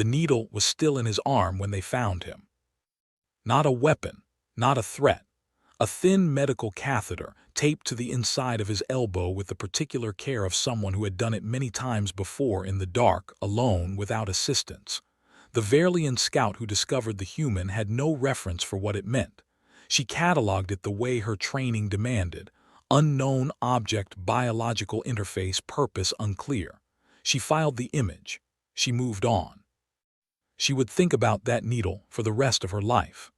The needle was still in his arm when they found him. Not a weapon, not a threat. A thin medical catheter taped to the inside of his elbow with the particular care of someone who had done it many times before in the dark, alone, without assistance. The Verlian scout who discovered the human had no reference for what it meant. She cataloged it the way her training demanded. Unknown object, biological interface, purpose unclear. She filed the image. She moved on. She would think about that needle for the rest of her life.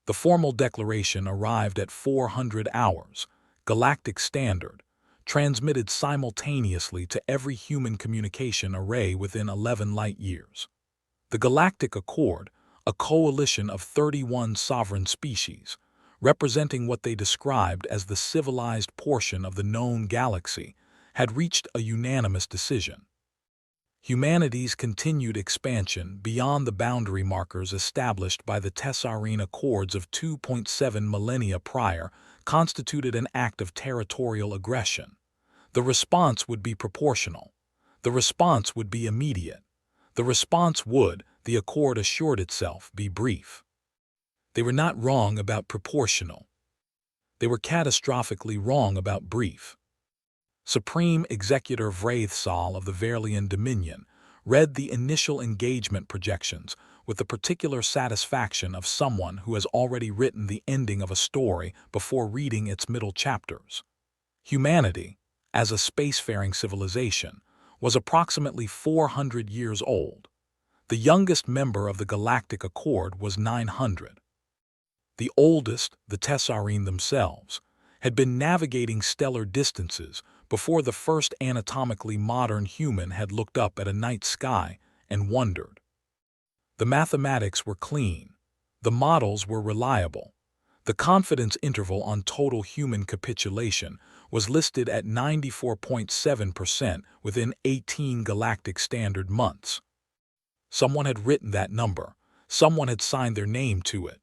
The formal declaration arrived at 400 hours, Galactic Standard, transmitted simultaneously to every human communication array within 11 light-years. The Galactic Accord, a coalition of 31 sovereign species, representing what they described as the civilized portion of the known galaxy, had reached a unanimous decision. Humanity's continued expansion beyond the boundary markers established by the Tessarine Accords of 2.7 millennia prior constituted an act of territorial aggression. The response would be proportional. The response would be immediate. The response would, the Accord assured itself, be brief. They were not wrong about proportional. They were catastrophically wrong about brief. Supreme Executor Vraithsal of the Verlian Dominion read the initial engagement projections with the particular satisfaction of someone who has already written the ending of a story before reading its middle chapters. Humanity, as a spacefaring civilization, was approximately 400 years old. The youngest member of the Galactic Accord was 900. The oldest, the Tessarine themselves, had been navigating stellar distances before the first anatomically modern human had looked up at a night sky and wondered. The mathematics were clean. The models were reliable. The confidence interval on total human capitulation was listed at 94.7% within 18 Galactic Standard months. Someone had written that number. Someone had signed their name to it.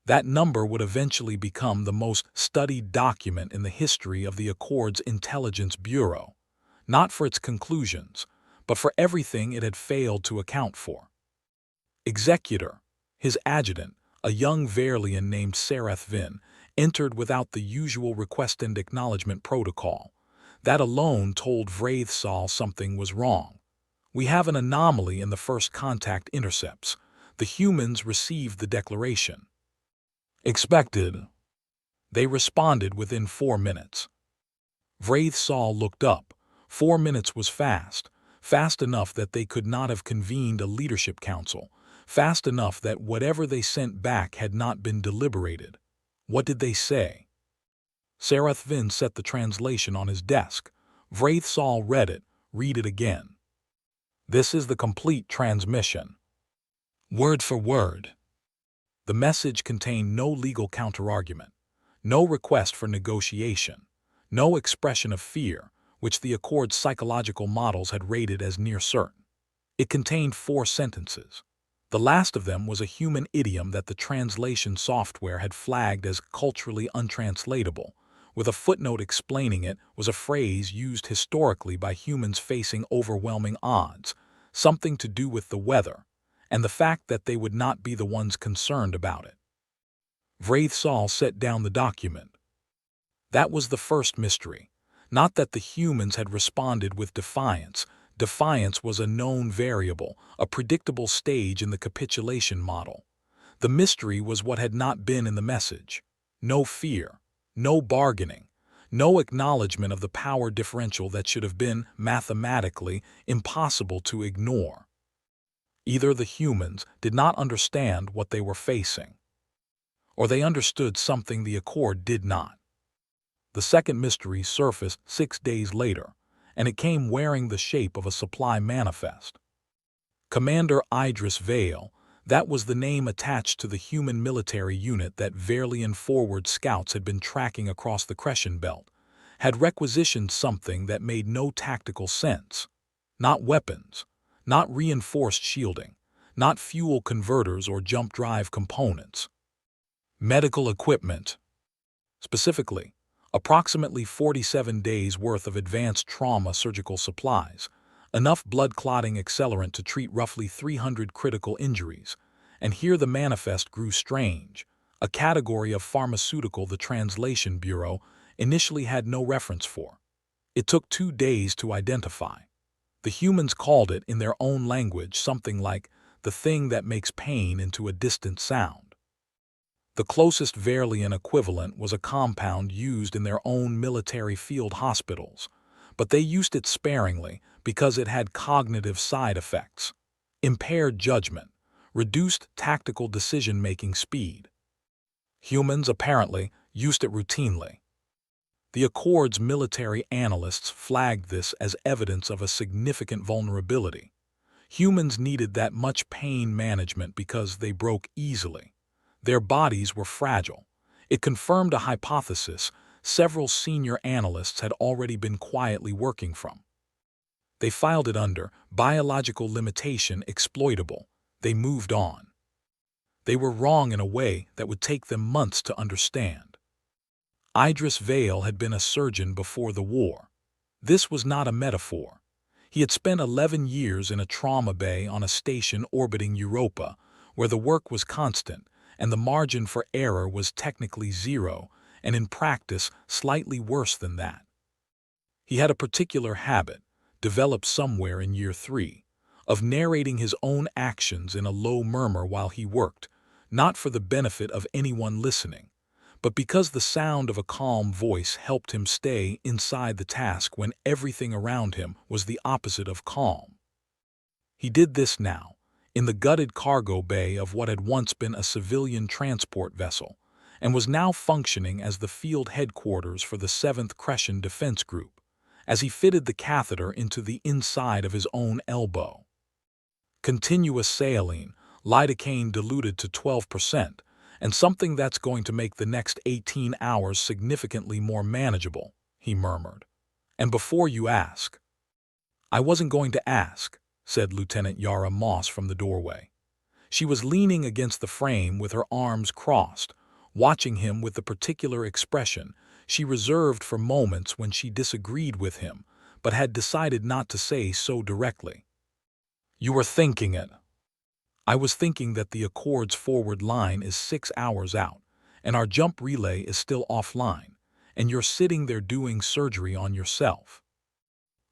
That number would eventually become the most studied document in the history of the Accord's Intelligence Bureau, not for its conclusions, but for everything it had failed to account for. Executor, his adjutant, a young Verlian named Sereth Vin, entered without the usual request and acknowledgement protocol. That alone told Vraithsal something was wrong. We have an anomaly in the first contact intercepts. The humans received the declaration. Expected. They responded within 4 minutes. Vraithsal looked up. 4 minutes was fast, fast enough that they could not have convened a leadership council, fast enough that whatever they sent back had not been deliberated. What did they say? Sereth Vin set the translation on his desk. Vraithsal read it. Read it again. This is the complete transmission. Word for word. The message contained no legal counterargument, no request for negotiation, no expression of fear, which the Accord's psychological models had rated as near certain. It contained 4 sentences. The last of them was a human idiom that the translation software had flagged as culturally untranslatable, with a footnote explaining it was a phrase used historically by humans facing overwhelming odds, something to do with the weather, and the fact that they would not be the ones concerned about it. Vraithsal set down the document. That was the first mystery. Not that the humans had responded with defiance. Defiance was a known variable, a predictable stage in the capitulation model. The mystery was what had not been in the message. No fear, no bargaining, no acknowledgement of the power differential that should have been, mathematically, impossible to ignore. Either the humans did not understand what they were facing, or they understood something the Accord did not. The second mystery surfaced 6 days later, and it came wearing the shape of a supply manifest. Commander Idris Vale, that was the name attached to the human military unit that Verlian forward scouts had been tracking across the Crescent Belt, had requisitioned something that made no tactical sense. Not weapons, not reinforced shielding, not fuel converters or jump drive components. Medical equipment. Specifically, approximately 47 days' worth of advanced trauma surgical supplies, enough blood-clotting accelerant to treat roughly 300 critical injuries. And here the manifest grew strange, a category of pharmaceutical the Translation Bureau initially had no reference for. It took 2 days to identify. The humans called it, in their own language, something like the thing that makes pain into a distant sound. The closest Verlian equivalent was a compound used in their own military field hospitals, but they used it sparingly because it had cognitive side effects: impaired judgment, reduced tactical decision-making speed. Humans, apparently, used it routinely. The Accord's military analysts flagged this as evidence of a significant vulnerability. Humans needed that much pain management because they broke easily. Their bodies were fragile. It confirmed a hypothesis several senior analysts had already been quietly working from. They filed it under biological limitation exploitable. They moved on. They were wrong in a way that would take them months to understand. Idris Vale had been a surgeon before the war. This was not a metaphor. He had spent 11 years in a trauma bay on a station orbiting Europa, where the work was constant and the margin for error was technically zero, and in practice slightly worse than that. He had a particular habit, developed somewhere in year 3, of narrating his own actions in a low murmur while he worked, not for the benefit of anyone listening, but because the sound of a calm voice helped him stay inside the task when everything around him was the opposite of calm. He did this now, in the gutted cargo bay of what had once been a civilian transport vessel, and was now functioning as the field headquarters for the 7th Crescent Defense Group, as he fitted the catheter into the inside of his own elbow. Continuous saline, lidocaine diluted to 12%, and something that's going to make the next 18 hours significantly more manageable, he murmured. And before you ask. I wasn't going to ask, said Lieutenant Yara Moss from the doorway. She was leaning against the frame with her arms crossed, watching him with the particular expression she reserved for moments when she disagreed with him, but had decided not to say so directly. You were thinking it. I was thinking that the Accord's forward line is 6 hours out, and our jump relay is still offline, and you're sitting there doing surgery on yourself.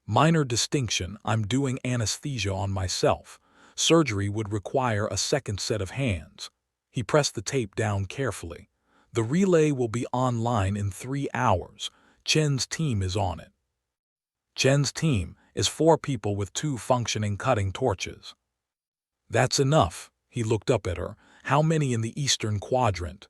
Minor distinction, I'm doing anesthesia on myself. Surgery would require a second set of hands. He pressed the tape down carefully. The relay will be online in 3 hours. Chen's team is on it. Chen's team is 4 people with 2 functioning cutting torches. That's enough, he looked up at her. How many in the Eastern Quadrant?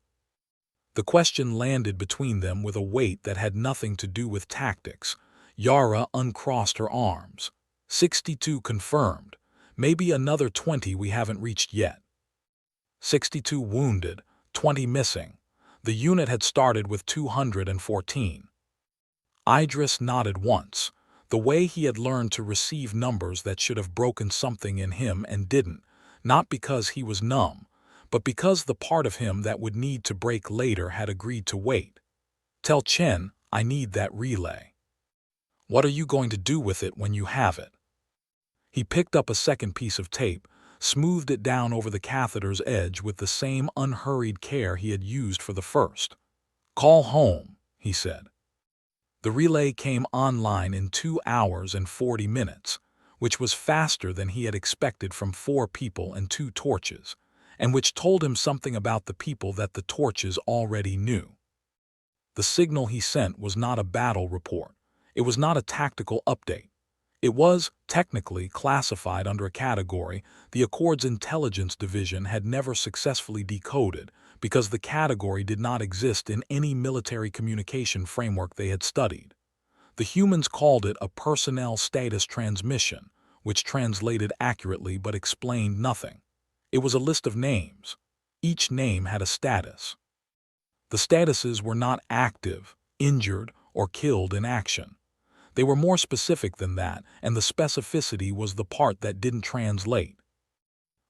The question landed between them with a weight that had nothing to do with tactics. Yara uncrossed her arms. 62 confirmed. Maybe another 20 we haven't reached yet. 62 wounded, 20 missing. The unit had started with 214. Idris nodded once, the way he had learned to receive numbers that should have broken something in him and didn't, not because he was numb, but because the part of him that would need to break later had agreed to wait. Tell Chen I need that relay. What are you going to do with it when you have it? He picked up a second piece of tape, smoothed it down over the catheter's edge with the same unhurried care he had used for the first. Call home, he said. The relay came online in 2 hours and 40 minutes, which was faster than he had expected from 4 people and 2 torches, and which told him something about the people that the torches already knew. The signal he sent was not a battle report. It was not a tactical update. It was, technically, classified under a category the Accord's intelligence division had never successfully decoded because the category did not exist in any military communication framework they had studied. The humans called it a personnel status transmission, which translated accurately but explained nothing. It was a list of names. Each name had a status. The statuses were not active, injured, or killed in action. They were more specific than that, and the specificity was the part that didn't translate.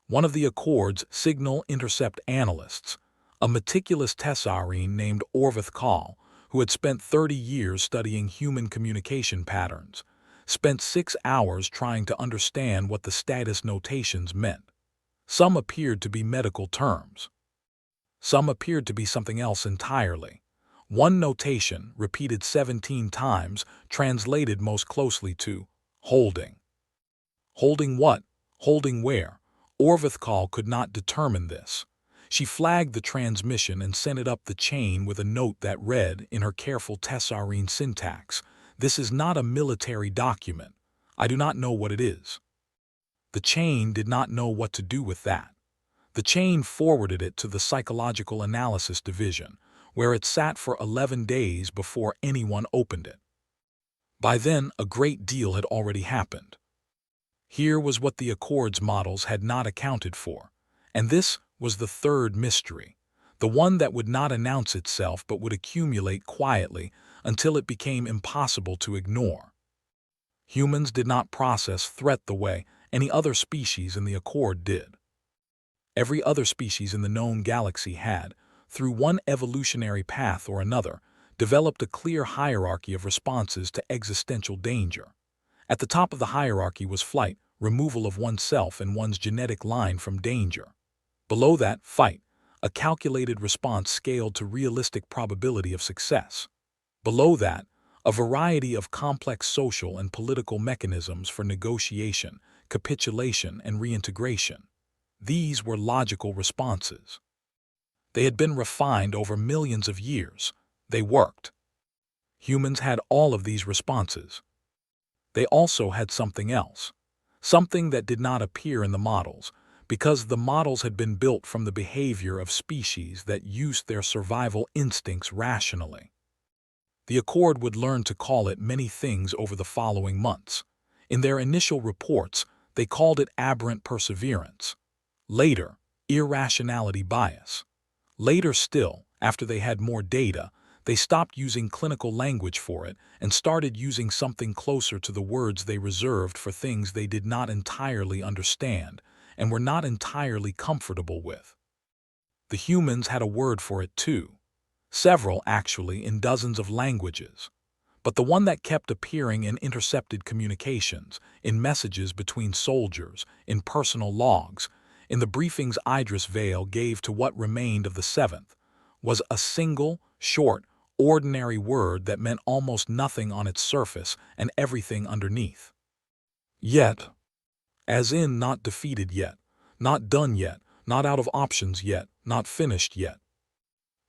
One of the Accord's signal intercept analysts, a meticulous Tessarine named Orvith Kahl, who had spent 30 years studying human communication patterns, spent 6 hours trying to understand what the status notations meant. Some appeared to be medical terms. Some appeared to be something else entirely. One notation, repeated 17 times, translated most closely to holding. Holding what? Holding where? Orvithkal could not determine this. She flagged the transmission and sent it up the chain with a note that read, in her careful Tessarine syntax, "This is not a military document. I do not know what it is." The chain did not know what to do with that. The chain forwarded it to the Psychological Analysis Division, where it sat for 11 days before anyone opened it. By then, a great deal had already happened. Here was what the Accords models had not accounted for, and this was the third mystery, the one that would not announce itself but would accumulate quietly until it became impossible to ignore. Humans did not process threat the way any other species in the Accord did. Every other species in the known galaxy had, through one evolutionary path or another, developed a clear hierarchy of responses to existential danger. At the top of the hierarchy was flight, removal of oneself and one's genetic line from danger. Below that, fight, a calculated response scaled to realistic probability of success. Below that, a variety of complex social and political mechanisms for negotiation, capitulation, and reintegration. These were logical responses. They had been refined over millions of years. They worked. Humans had all of these responses. They also had something else, something that did not appear in the models, because the models had been built from the behavior of species that used their survival instincts rationally. The Accord would learn to call it many things over the following months. In their initial reports, they called it aberrant perseverance. Later, irrationality bias. Later still, after they had more data, they stopped using clinical language for it and started using something closer to the words they reserved for things they did not entirely understand and were not entirely comfortable with. The humans had a word for it too. Several, actually, in dozens of languages. But the one that kept appearing in intercepted communications, in messages between soldiers, in personal logs, in the briefings Idris Vale gave to what remained of the Seventh, was a single, short, ordinary word that meant almost nothing on its surface and everything underneath. Yet, as in not defeated yet, not done yet, not out of options yet, not finished yet.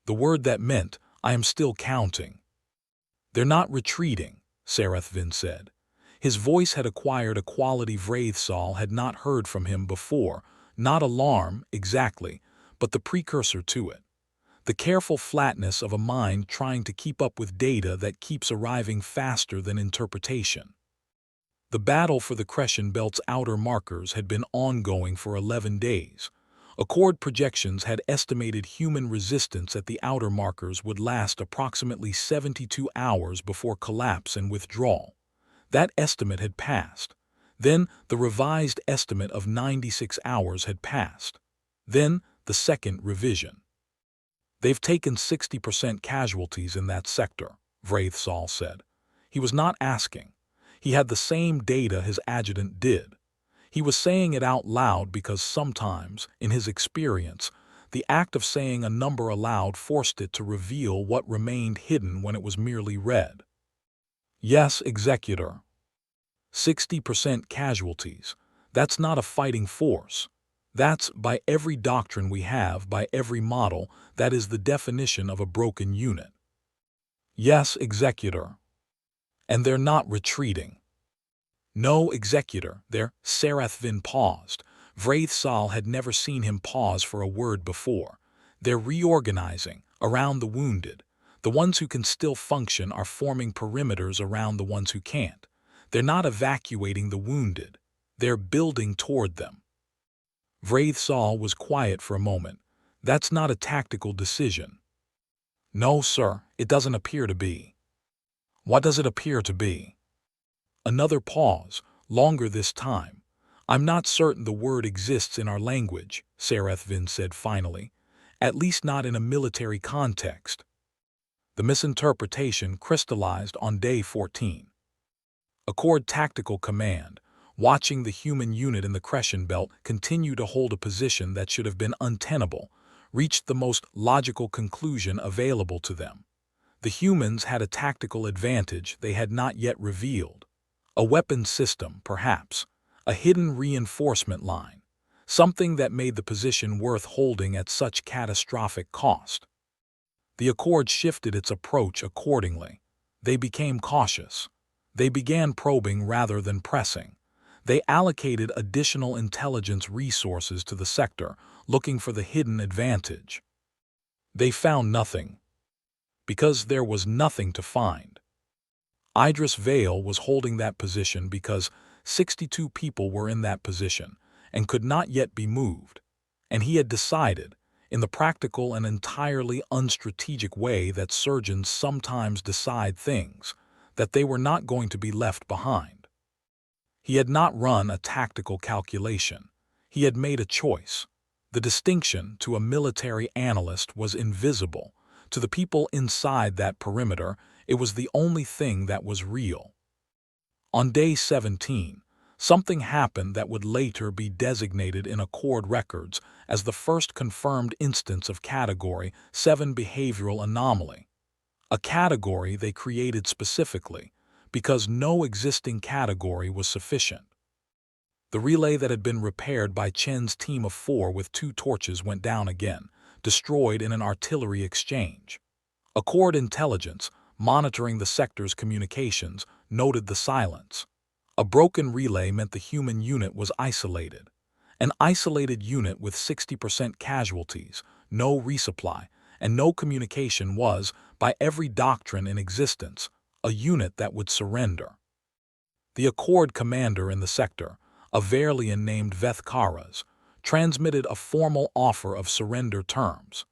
The word that meant, I am still counting. They're not retreating, Sarethvin said. His voice had acquired a quality Vraithsal had not heard from him before, not alarm, exactly, but the precursor to it. The careful flatness of a mind trying to keep up with data that keeps arriving faster than interpretation. The battle for the Crescent Belt's outer markers had been ongoing for 11 days. Accord projections had estimated human resistance at the outer markers would last approximately 72 hours before collapse and withdrawal. That estimate had passed. Then the revised estimate of 96 hours had passed. Then the second revision. They've taken 60% casualties in that sector, Vraithsal said. He was not asking. He had the same data his adjutant did. He was saying it out loud because sometimes, in his experience, the act of saying a number aloud forced it to reveal what remained hidden when it was merely read. Yes, Executor. 60% casualties. That's not a fighting force. That's, by every doctrine we have, by every model, that is the definition of a broken unit. Yes, Executor. And they're not retreating. No, Executor, they're— Sarethvin paused. Vraithsal had never seen him pause for a word before. They're reorganizing, around the wounded. The ones who can still function are forming perimeters around the ones who can't. They're not evacuating the wounded. They're building toward them. Vraithsal was quiet for a moment. That's not a tactical decision. No, sir, it doesn't appear to be. What does it appear to be? Another pause, longer this time. I'm not certain the word exists in our language, Sarethvin said finally, at least not in a military context. The misinterpretation crystallized on day 14. Accord Tactical Command, watching the human unit in the Crescent Belt continue to hold a position that should have been untenable, reached the most logical conclusion available to them. The humans had a tactical advantage they had not yet revealed. A weapon system, perhaps. A hidden reinforcement line. Something that made the position worth holding at such catastrophic cost. The Accord shifted its approach accordingly. They became cautious. They began probing rather than pressing. They allocated additional intelligence resources to the sector, looking for the hidden advantage. They found nothing. Because there was nothing to find. Idris Vale was holding that position because 62 people were in that position and could not yet be moved, and he had decided, in the practical and entirely unstrategic way that surgeons sometimes decide things, that they were not going to be left behind. He had not run a tactical calculation. He had made a choice. The distinction to a military analyst was invisible. To the people inside that perimeter, it was the only thing that was real. On day 17, something happened that would later be designated in Accord records as the first confirmed instance of Category 7 behavioral anomaly. A category they created specifically because no existing category was sufficient. The relay that had been repaired by Chen's team of 4 with 2 torches went down again, destroyed in an artillery exchange. Accord intelligence, monitoring the sector's communications, noted the silence. A broken relay meant the human unit was isolated. An isolated unit with 60% casualties, no resupply, and no communication was, by every doctrine in existence, a unit that would surrender. The Accord commander in the sector, a Verlian named Vethkaras, transmitted a formal offer of surrender terms.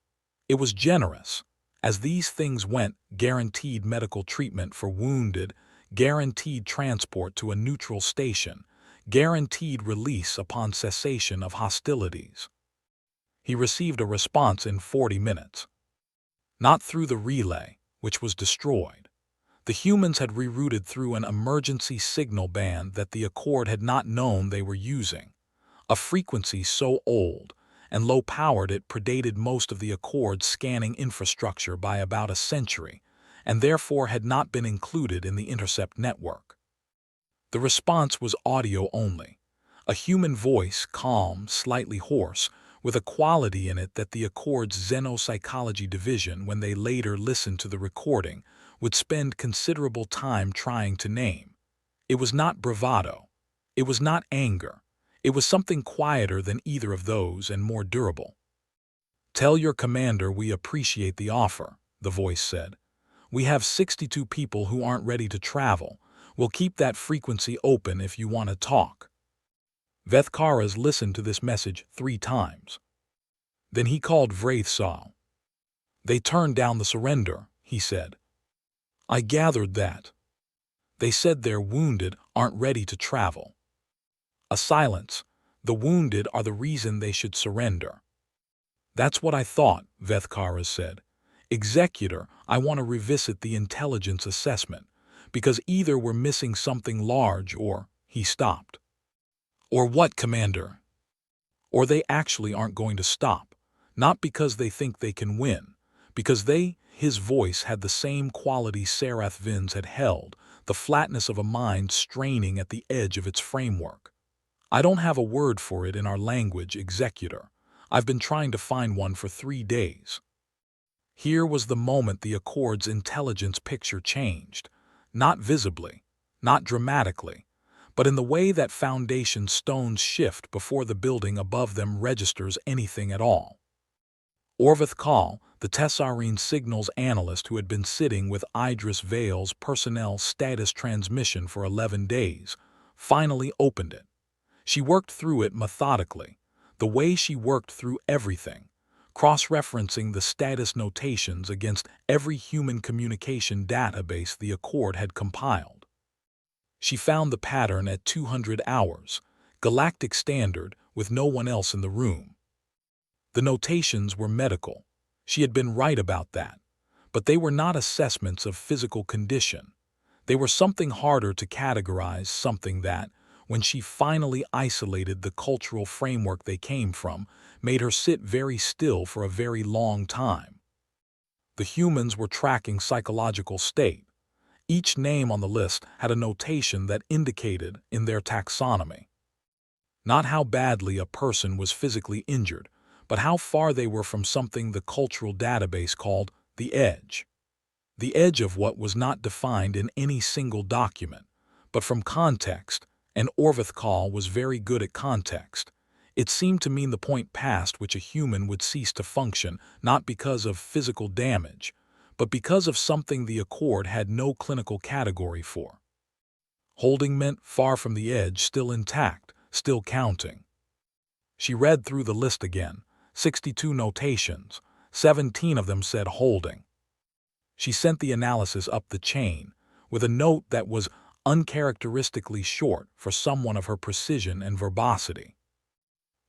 It was generous. As these things went, guaranteed medical treatment for wounded, guaranteed transport to a neutral station, guaranteed release upon cessation of hostilities. He received a response in 40 minutes. Not through the relay, which was destroyed. The humans had rerouted through an emergency signal band that the Accord had not known they were using. A frequency so old and low-powered it predated most of the Accord's scanning infrastructure by about a century, and therefore had not been included in the intercept network. The response was audio only. A human voice, calm, slightly hoarse, with a quality in it that the Accord's xenopsychology division, when they later listened to the recording, would spend considerable time trying to name. It was not bravado. It was not anger. It was something quieter than either of those and more durable. "Tell your commander we appreciate the offer," the voice said. "We have 62 people who aren't ready to travel. We'll keep that frequency open if you want to talk." Vethkaras listened to this message 3 times. Then he called Vraithsal. "They turned down the surrender," he said. "I gathered that. They said their wounded aren't ready to travel." A silence. "The wounded are the reason they should surrender." "That's what I thought," Vethkaras said. "Executor, I want to revisit the intelligence assessment, because either we're missing something large or—" he stopped. "Or what, Commander?" "Or they actually aren't going to stop, not because they think they can win, because they—" His voice had the same quality Sarath Vins had held, the flatness of a mind straining at the edge of its framework. "I don't have a word for it in our language, Executor. I've been trying to find one for 3 days." Here was the moment the Accord's intelligence picture changed, not visibly, not dramatically, but in the way that foundation stones shift before the building above them registers anything at all. Orvith Kahl, the Tessarine signals analyst who had been sitting with Idris Vale's personnel status transmission for 11 days, finally opened it. She worked through it methodically, the way she worked through everything, cross-referencing the status notations against every human communication database the Accord had compiled. She found the pattern at 200 hours, Galactic Standard, with no one else in the room. The notations were medical. She had been right about that. But they were not assessments of physical condition. They were something harder to categorize, something that, when she finally isolated the cultural framework they came from, made her sit very still for a very long time. The humans were tracking psychological state. Each name on the list had a notation that indicated in their taxonomy not how badly a person was physically injured, but how far they were from something the cultural database called the edge. The edge of what was not defined in any single document, but from context, and Orvithkal was very good at context. It seemed to mean the point past which a human would cease to function, not because of physical damage, but because of something the Accord had no clinical category for. Holding meant far from the edge, still intact, still counting. She read through the list again, 62 notations, 17 of them said holding. She sent the analysis up the chain, with a note that was uncharacteristically short for someone of her precision and verbosity.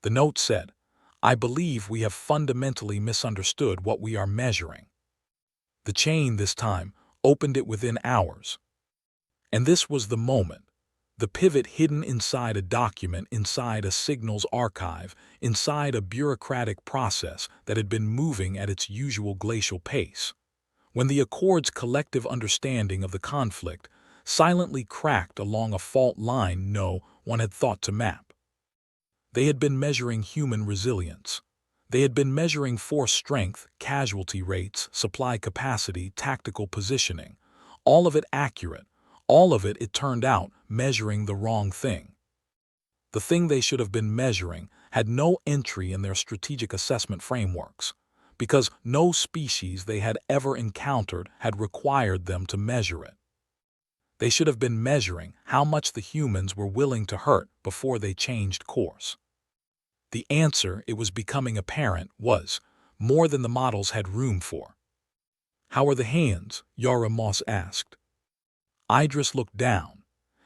The note said, "I believe we have fundamentally misunderstood what we are measuring." The chain this time opened it within hours. And this was the moment. The pivot hidden inside a document, inside a signals archive, inside a bureaucratic process that had been moving at its usual glacial pace. When the Accord's collective understanding of the conflict silently cracked along a fault line no one had thought to map. They had been measuring human resilience. They had been measuring force strength, casualty rates, supply capacity, tactical positioning. All of it accurate. All of it, it turned out, measuring the wrong thing. The thing they should have been measuring had no entry in their strategic assessment frameworks, because no species they had ever encountered had required them to measure it. They should have been measuring how much the humans were willing to hurt before they changed course. The answer, it was becoming apparent, was more than the models had room for. "How are the hands?" Yara Moss asked. Idris looked down.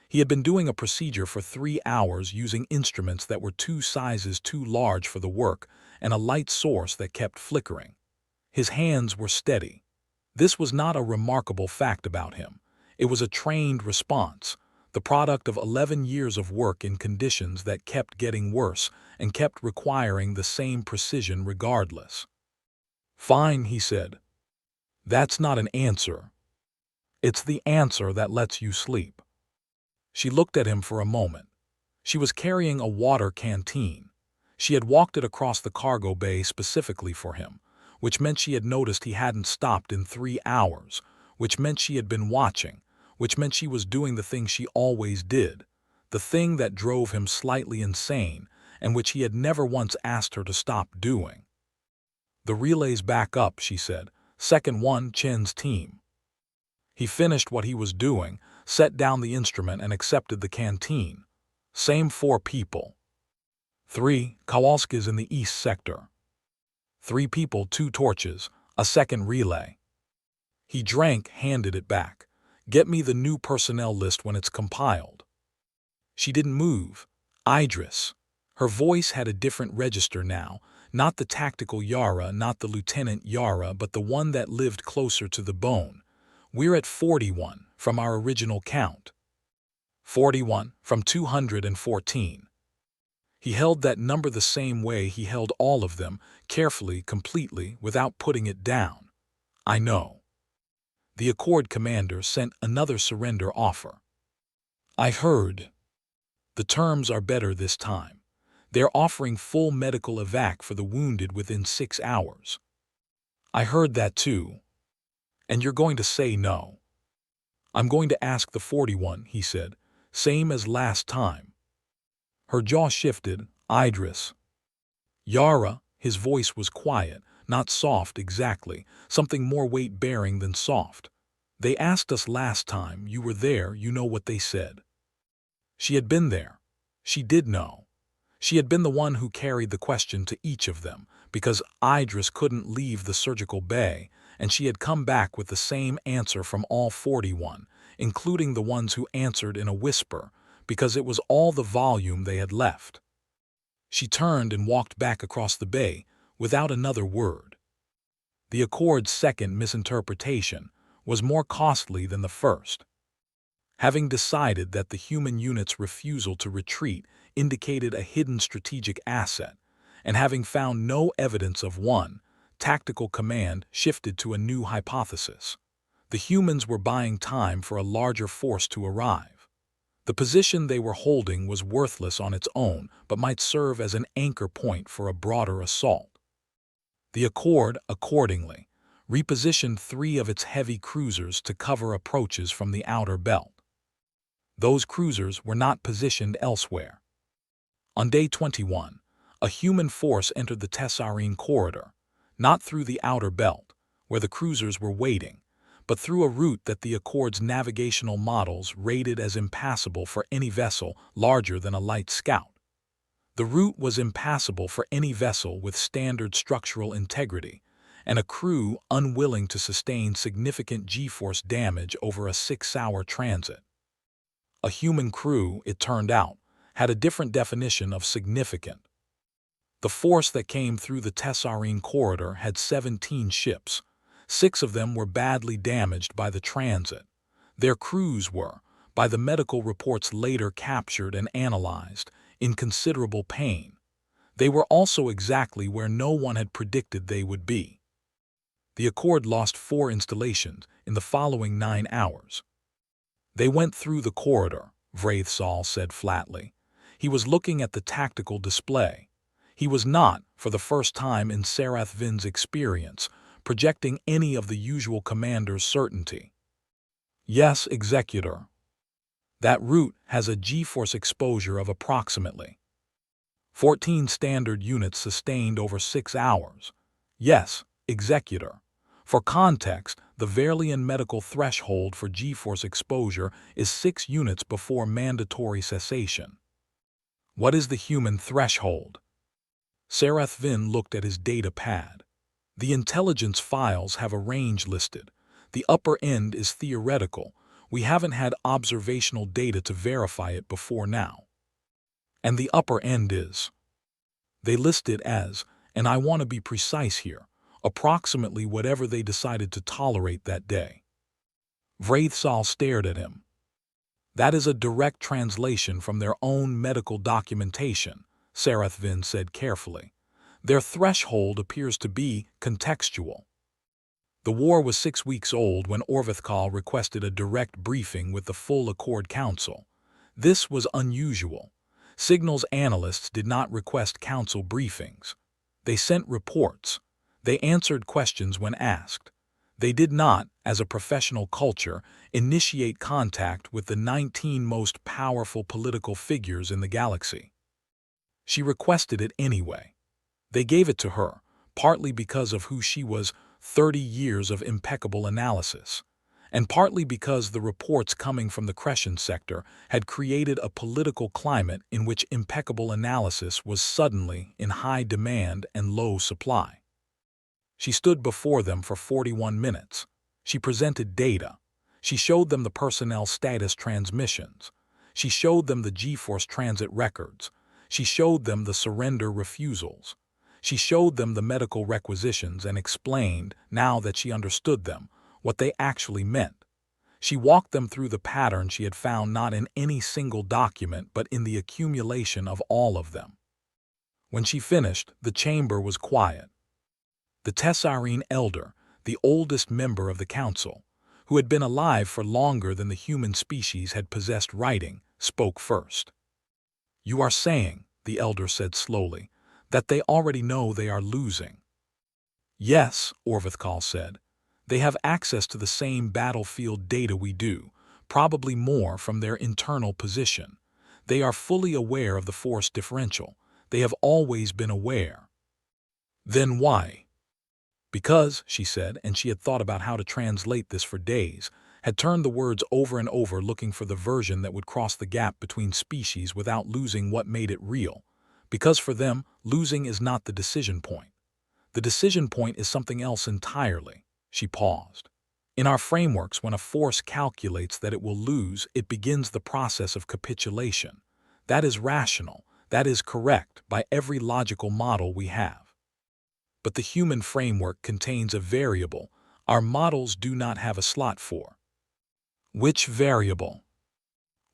He had been doing a procedure for 3 hours using instruments that were 2 sizes too large for the work and a light source that kept flickering. His hands were steady. This was not a remarkable fact about him. It was a trained response, the product of 11 years of work in conditions that kept getting worse and kept requiring the same precision regardless. "Fine," he said. "That's not an answer. It's the answer that lets you sleep." She looked at him for a moment. She was carrying a water canteen. She had walked it across the cargo bay specifically for him, which meant she had noticed he hadn't stopped in 3 hours, which meant she had been watching, which meant she was doing the thing she always did, the thing that drove him slightly insane and which he had never once asked her to stop doing. "The relay's back up," she said. "Second one, Chen's team." He finished what he was doing, set down the instrument and accepted the canteen. "Same 4 people. 3, Kowalski's in the east sector. 3 people, 2 torches, a second relay." He drank, handed it back. "Get me the new personnel list when it's compiled." She didn't move. "Idris." Her voice had a different register now, not the tactical Yara, not the Lieutenant Yara, but the one that lived closer to the bone. "We're at 41 from our original count. 41 from 214. He held that number the same way he held all of them, carefully, completely, without putting it down. "I know." The Accord commander sent another surrender offer. "I heard. The terms are better this time. They're offering full medical evac for the wounded within 6 hours." "I heard that too. And you're going to say no?" "I'm going to ask the 41, he said. "Same as last time." Her jaw shifted. "Idris." "Yara," his voice was quiet, not soft exactly, something more weight-bearing than soft. "They asked us last time, you were there, you know what they said." She had been there. She did know. She had been the one who carried the question to each of them, because Idris couldn't leave the surgical bay, and she had come back with the same answer from all 41, including the ones who answered in a whisper, because it was all the volume they had left. She turned and walked back across the bay, without another word. The Accord's second misinterpretation was more costly than the first. Having decided that the human unit's refusal to retreat indicated a hidden strategic asset, and having found no evidence of one, tactical command shifted to a new hypothesis. The humans were buying time for a larger force to arrive. The position they were holding was worthless on its own, but might serve as an anchor point for a broader assault. The Accord, accordingly, repositioned 3 of its heavy cruisers to cover approaches from the outer belt. Those cruisers were not positioned elsewhere. On day 21, a human force entered the Tessarine corridor, not through the outer belt, where the cruisers were waiting, but through a route that the Accord's navigational models rated as impassable for any vessel larger than a light scout. The route was impassable for any vessel with standard structural integrity, and a crew unwilling to sustain significant G-force damage over a 6-hour transit. A human crew, it turned out, had a different definition of significant. The force that came through the Tessarine corridor had 17 ships. 6 of them were badly damaged by the transit. Their crews were, by the medical reports later captured and analyzed, in considerable pain. They were also exactly where no one had predicted they would be. The Accord lost 4 installations in the following 9 hours. They went through the corridor, Vraithsal said flatly. He was looking at the tactical display. He was not, for the first time in Sarath Vin's experience, projecting any of the usual commander's certainty. Yes, Executor. That route has a G-force exposure of approximately 14 standard units sustained over 6 hours. Yes, Executor. For context, the Verlian medical threshold for G-force exposure is 6 units before mandatory cessation. What is the human threshold? Sarath Vin looked at his data pad. The intelligence files have a range listed. The upper end is theoretical. We haven't had observational data to verify it before now. And the upper end is. They list it as, and I want to be precise here, approximately whatever they decided to tolerate that day. Vraithsal stared at him. That is a direct translation from their own medical documentation, Sarath Vin said carefully. Their threshold appears to be contextual. The war was 6 weeks old when Orvithkal requested a direct briefing with the full Accord Council. This was unusual. Signals analysts did not request council briefings. They sent reports. They answered questions when asked. They did not, as a professional culture, initiate contact with the 19 most powerful political figures in the galaxy. She requested it anyway. They gave it to her, partly because of who she was, 30 years of impeccable analysis, and partly because the reports coming from the Crescent sector had created a political climate in which impeccable analysis was suddenly in high demand and low supply. She stood before them for 41 minutes. She presented data. She showed them the personnel status transmissions. She showed them the G-force transit records. She showed them the surrender refusals. She showed them the medical requisitions and explained, now that she understood them, what they actually meant. She walked them through the pattern she had found not in any single document but in the accumulation of all of them. When she finished, the chamber was quiet. The Tessarine elder, the oldest member of the council, who had been alive for longer than the human species had possessed writing, spoke first. "You are saying," the elder said slowly, "that they already know they are losing." "Yes," Orvithkal said. "They have access to the same battlefield data we do, probably more from their internal position. They are fully aware of the force differential. They have always been aware." "Then why?" "Because," she said, and she had thought about how to translate this for days, had turned the words over and over looking for the version that would cross the gap between species without losing what made it real. Because for them, losing is not the decision point. The decision point is something else entirely. She paused. In our frameworks, when a force calculates that it will lose, it begins the process of capitulation. That is rational. That is correct by every logical model we have. But the human framework contains a variable our models do not have a slot for. Which variable?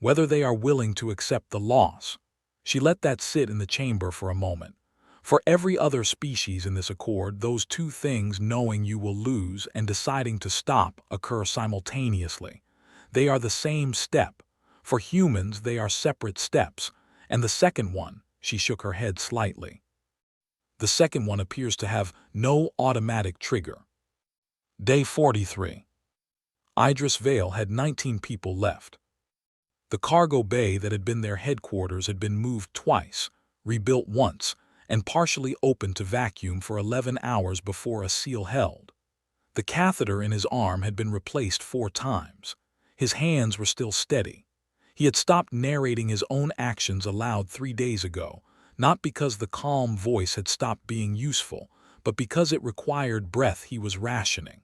whether they are willing to accept the loss. She let that sit in the chamber for a moment. For every other species in this accord, those two things, knowing you will lose and deciding to stop, occur simultaneously. They are the same step. For humans, they are separate steps. And the second one, she shook her head slightly. The second one appears to have no automatic trigger. Day 43. Idris Vale had 19 people left. The cargo bay that had been their headquarters had been moved twice, rebuilt once, and partially opened to vacuum for 11 hours before a seal held. The catheter in his arm had been replaced 4 times. His hands were still steady. He had stopped narrating his own actions aloud 3 days ago, not because the calm voice had stopped being useful, but because it required breath he was rationing.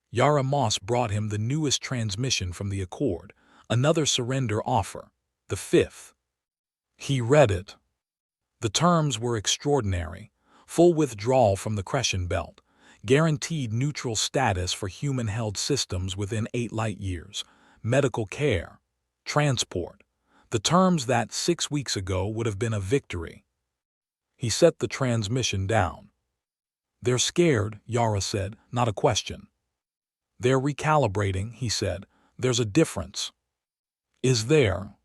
Yara Moss brought him the newest transmission from the Accord, another surrender offer, the 5th. He read it. The terms were extraordinary: full withdrawal from the Crescent Belt, guaranteed neutral status for human-held systems within 8 light-years, medical care, transport, the terms that 6 weeks ago would have been a victory. He set the transmission down. "They're scared," Yara said, "not a question." "They're recalibrating," he said. "There's a difference." "Is there?"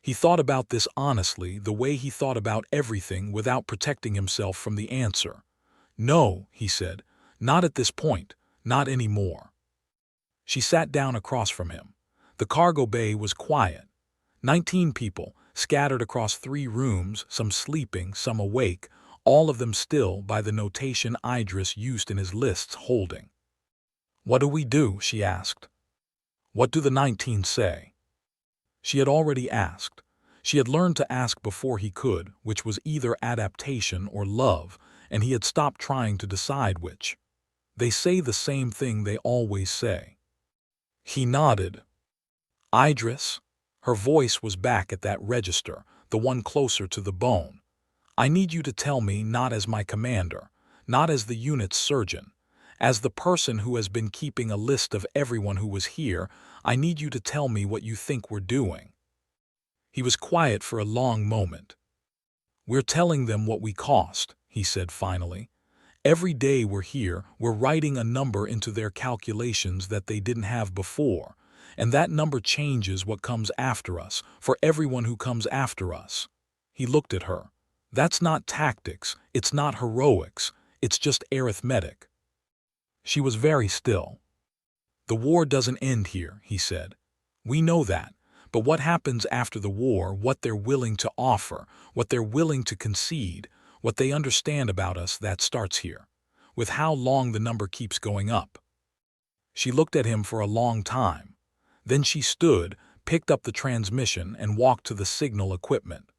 He thought about this honestly, the way he thought about everything, without protecting himself from the answer. "No," he said, "not at this point, not anymore." She sat down across from him. The cargo bay was quiet. 19 people, scattered across 3 rooms, some sleeping, some awake, all of them still by the notation Idris used in his lists, holding. "What do we do?" she asked. "What do the 19 say?" She had already asked. She had learned to ask before he could, which was either adaptation or love, and he had stopped trying to decide which. "They say the same thing they always say." He nodded. "Idris?" Her voice was back at that register, the one closer to the bone. "I need you to tell me, not as my commander, not as the unit's surgeon, as the person who has been keeping a list of everyone who was here. I need you to tell me what you think we're doing." He was quiet for a long moment. "We're telling them what we cost," he said finally. "Every day we're here, we're writing a number into their calculations that they didn't have before, and that number changes what comes after us, for everyone who comes after us." He looked at her. "That's not tactics, it's not heroics, it's just arithmetic." She was very still. "The war doesn't end here," he said. "We know that. But what happens after the war, what they're willing to offer, what they're willing to concede, what they understand about us, that starts here. With how long the number keeps going up." She looked at him for a long time. Then she stood, picked up the transmission, and walked to the signal equipment.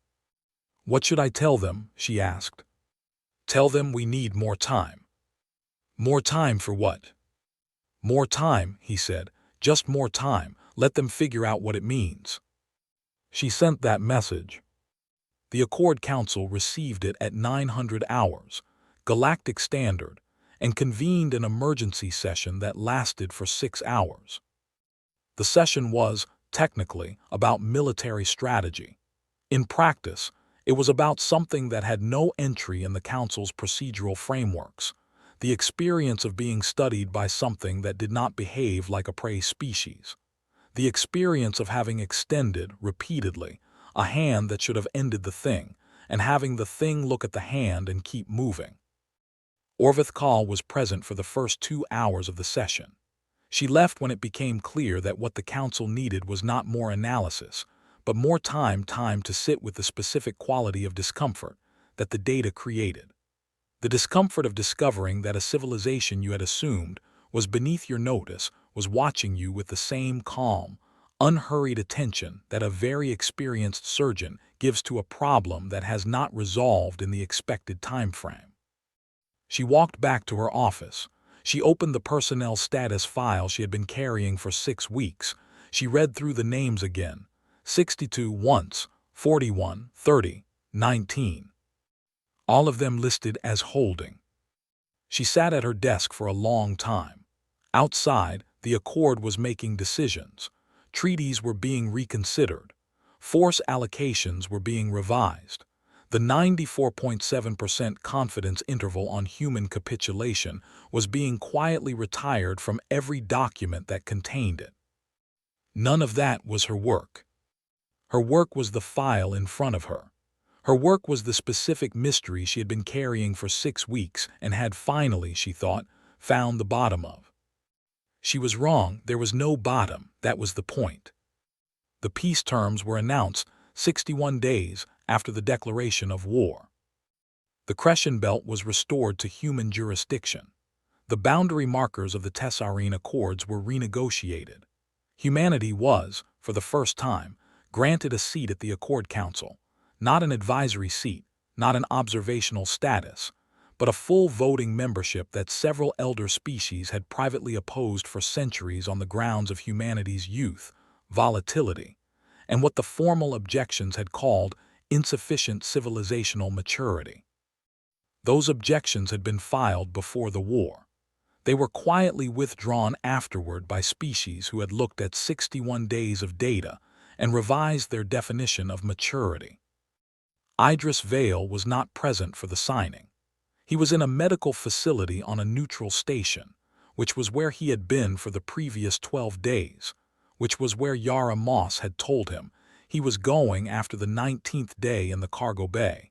"What should I tell them?" she asked. "Tell them we need more time." "More time for what?" "More time," he said. "Just more time. Let them figure out what it means." She sent that message. The Accord Council received it at 900 hours, Galactic Standard, and convened an emergency session that lasted for 6 hours. The session was, technically, about military strategy. In practice, it was about something that had no entry in the Council's procedural frameworks: the experience of being studied by something that did not behave like a prey species. The experience of having extended, repeatedly, a hand that should have ended the thing, and having the thing look at the hand and keep moving. Orvith Kahl was present for the first 2 hours of the session. She left when it became clear that what the Council needed was not more analysis, but more time to sit with the specific quality of discomfort that the data created. The discomfort of discovering that a civilization you had assumed was beneath your notice was watching you with the same calm, unhurried attention that a very experienced surgeon gives to a problem that has not resolved in the expected time frame. She walked back to her office. She opened the personnel status file she had been carrying for 6 weeks. She read through the names again. 62 once, 41, 30, 19. All of them listed as holding. She sat at her desk for a long time. Outside, the Accord was making decisions. Treaties were being reconsidered. Force allocations were being revised. The 94.7% confidence interval on human capitulation was being quietly retired from every document that contained it. None of that was her work. Her work was the file in front of her. Her work was the specific mystery she had been carrying for 6 weeks and had finally, she thought, found the bottom of. She was wrong. There was no bottom. That was the point. The peace terms were announced 61 days after the declaration of war. The Crescent Belt was restored to human jurisdiction. The boundary markers of the Tessarine Accords were renegotiated. Humanity was, for the first time, granted a seat at the Accord Council, not an advisory seat, not an observational status, but a full voting membership that several elder species had privately opposed for centuries on the grounds of humanity's youth, volatility, and what the formal objections had called insufficient civilizational maturity. Those objections had been filed before the war. They were quietly withdrawn afterward by species who had looked at 61 days of data and revised their definition of maturity. Idris Vale was not present for the signing. He was in a medical facility on a neutral station, which was where he had been for the previous 12 days, which was where Yara Moss had told him he was going after the 19th day in the cargo bay,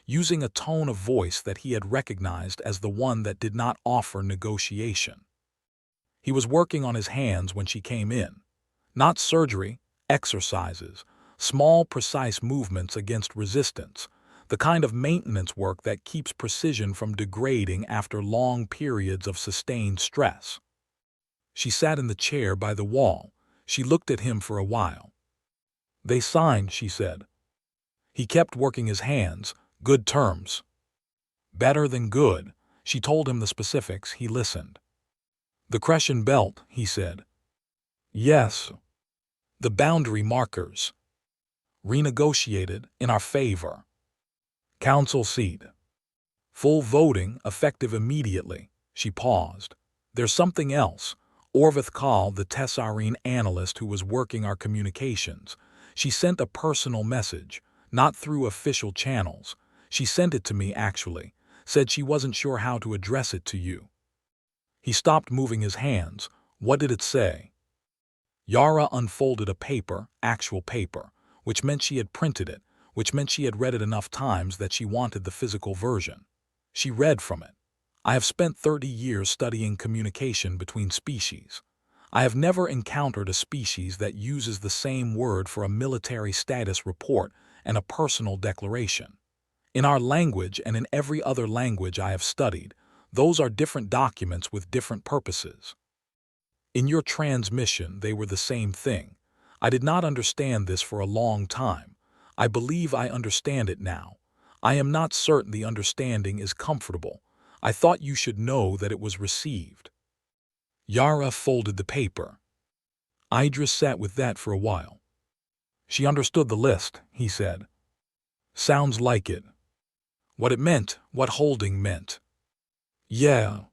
using a tone of voice that he had recognized as the one that did not offer negotiation. He was working on his hands when she came in. Not surgery, exercises, small precise movements against resistance, the kind of maintenance work that keeps precision from degrading after long periods of sustained stress. She sat in the chair by the wall. She looked at him for a while. "They signed," she said. He kept working his hands. "Good terms." "Better than good." She told him the specifics. He listened. "The Crescent Belt," he said. "Yes." "The boundary markers." "Renegotiated in our favor." "Council seat." "Full voting, effective immediately." She paused. "There's something else." Orvith Kahl, the Tessarine analyst who was working our communications, she sent a personal message, not through official channels. She sent it to me, actually, said she wasn't sure how to address it to you. He stopped moving his hands. "What did it say?" Yara unfolded a paper, actual paper, which meant she had printed it, which meant she had read it enough times that she wanted the physical version. She read from it. "I have spent 30 years studying communication between species. I have never encountered a species that uses the same word for a military status report and a personal declaration. In our language and in every other language I have studied, those are different documents with different purposes. In your transmission, they were the same thing. I did not understand this for a long time. I believe I understand it now. I am not certain the understanding is comfortable. I thought you should know that it was received." Yara folded the paper. Idris sat with that for a while. "She understood the list," he said. "Sounds like it." What it meant, what holding meant. "Yeah."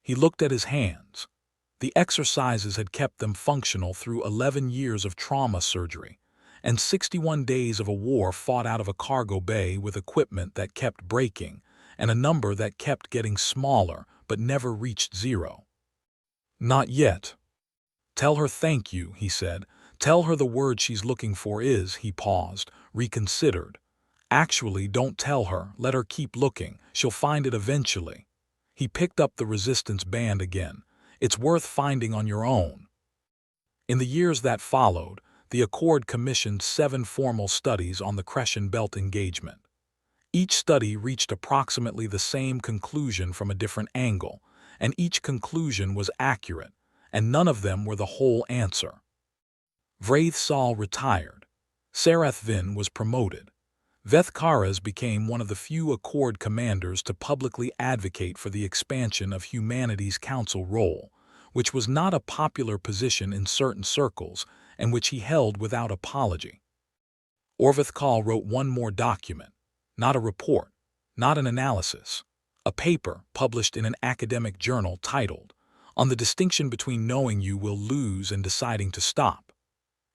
He looked at his hands. The exercises had kept them functional through 11 years of trauma surgery and 61 days of a war fought out of a cargo bay with equipment that kept breaking and a number that kept getting smaller but never reached zero. "Not yet." "Tell her thank you," he said. "Tell her the word she's looking for is," he paused, reconsidered. "Actually, don't tell her. Let her keep looking. She'll find it eventually." He picked up the resistance band again. "It's worth finding on your own." In the years that followed, the Accord commissioned 7 formal studies on the Crescent Belt engagement. Each study reached approximately the same conclusion from a different angle, and each conclusion was accurate, and none of them were the whole answer. Vraith Sal retired. Sarath Vin was promoted. Veth Karas became one of the few Accord commanders to publicly advocate for the expansion of humanity's council role, which was not a popular position in certain circles and which he held without apology. Orvith Kahl wrote one more document, not a report, not an analysis, a paper published in an academic journal titled, "On the Distinction Between Knowing You Will Lose and Deciding to Stop."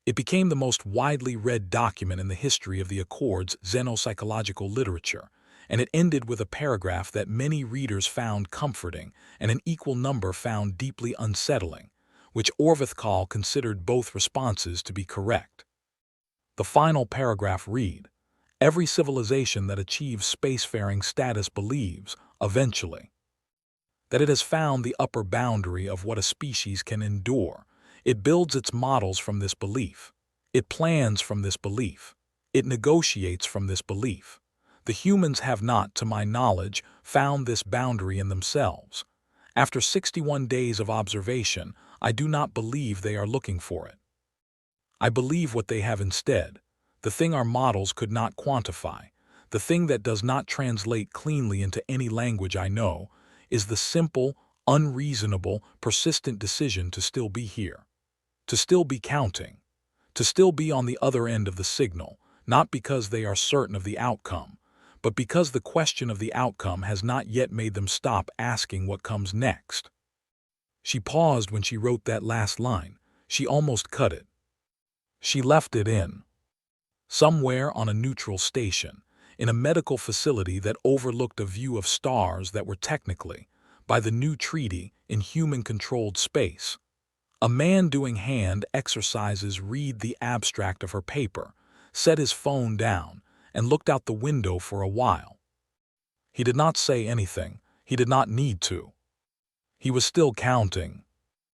It became the most widely read document in the history of the Accords xenopsychological literature, and it ended with a paragraph that many readers found comforting and an equal number found deeply unsettling, which Orvithkal considered both responses to be correct. The final paragraph read, "Every civilization that achieves spacefaring status believes, eventually, that it has found the upper boundary of what a species can endure. It builds its models from this belief. It plans from this belief. It negotiates from this belief. The humans have not, to my knowledge, found this boundary in themselves. After 61 days of observation, I do not believe they are looking for it. I believe what they have instead, the thing our models could not quantify, the thing that does not translate cleanly into any language I know, is the simple, unreasonable, persistent decision to still be here, to still be counting, to still be on the other end of the signal, not because they are certain of the outcome, but because the question of the outcome has not yet made them stop asking what comes next." She paused when she wrote that last line. She almost cut it. She left it in, somewhere on a neutral station, in a medical facility that overlooked a view of stars that were technically, by the new treaty, in human-controlled space. A man doing hand exercises read the abstract of her paper, set his phone down, and looked out the window for a while. He did not say anything. He did not need to. He was still counting.